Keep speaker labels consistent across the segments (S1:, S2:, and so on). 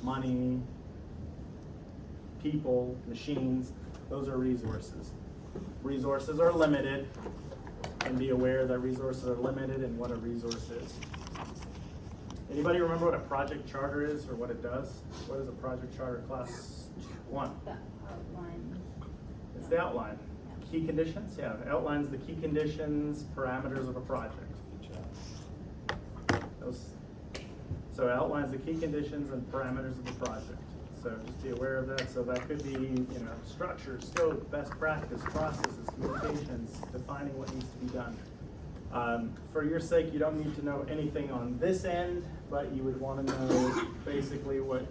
S1: money, people, machines, those are resources. Resources are limited, and be aware that resources are limited and what a resource is. Anybody remember what a project charter is or what it does? What is a project charter? Class 1.
S2: The outline.
S1: It's the outline. Key conditions? Yeah, it outlines the key conditions, parameters of a project. So it outlines the key conditions and parameters of the project. So just be aware of that. So that could be, structure, scope, best practice, processes, communications, defining what needs to be done. For your sake, you don't need to know anything on this end, but you would want to know basically what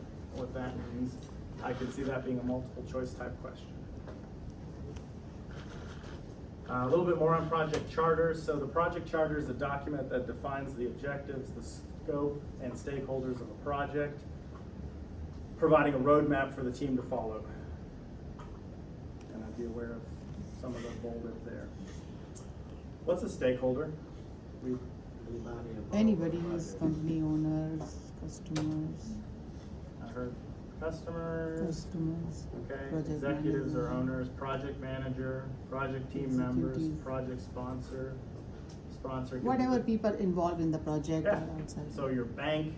S1: that means. I could see that being a multiple choice type question. A little bit more on project charters. So the project charter is a document that defines the objectives, the scope, and stakeholders of a project, providing a roadmap for the team to follow. And I'd be aware of some of the bolded there. What's a stakeholder?
S3: Anybody who's company owners, customers.
S1: I heard customers. Okay,
S3: Project
S1: executives
S3: manager.
S1: or owners, project manager, project team members,
S3: Executive.
S1: project sponsor. Sponsor. could be
S3: Whatever
S1: the-
S3: people involved in the project
S1: Yeah.
S3: or outside.
S1: So your bank,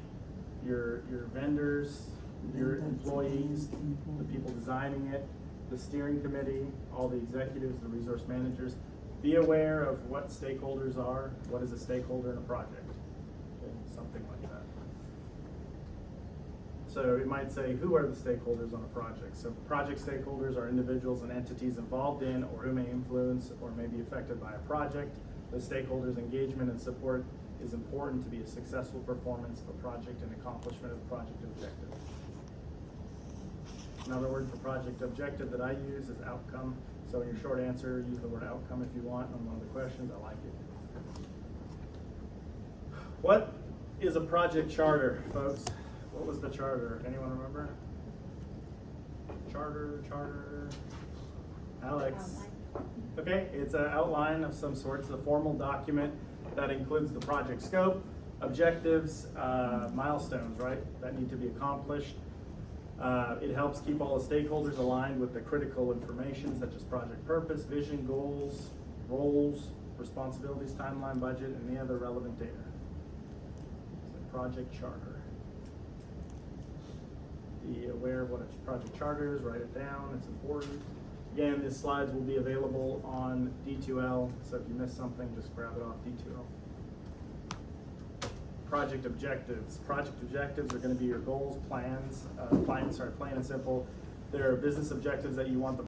S1: your vendors, your
S3: Vendors,
S1: employees, the
S3: employees.
S1: people designing it, the steering committee, all the executives, the resource managers. Be aware of what stakeholders are. What is a stakeholder in a project? Okay, something like that. So it might say, who are the stakeholders on a project? So project stakeholders are individuals and entities involved in or who may influence or may be affected by a project. The stakeholders' engagement and support is important to be a successful performance of a project and accomplishment of project objective. Another word for project objective that I use is outcome. So in your short answer, use the word outcome if you want on one of the questions. I like it. What is a project charter, folks? What was the charter? Anyone remember? Charter. Alex. Okay, it's an outline of some sort. It's a formal document that includes the project scope, objectives, milestones, right, that need to be accomplished. It helps keep all the stakeholders aligned with the critical information such as project purpose, vision, goals, roles, responsibilities, timeline, budget, and any other relevant data. It's a project charter. Be aware of what a project charter is, write it down, it's important. Again, these slides will be available on D2L, so if you miss something, just grab it off D2L. Project objectives. Project objectives are going to be your goals, plans, plain and simple. There are business objectives that you want the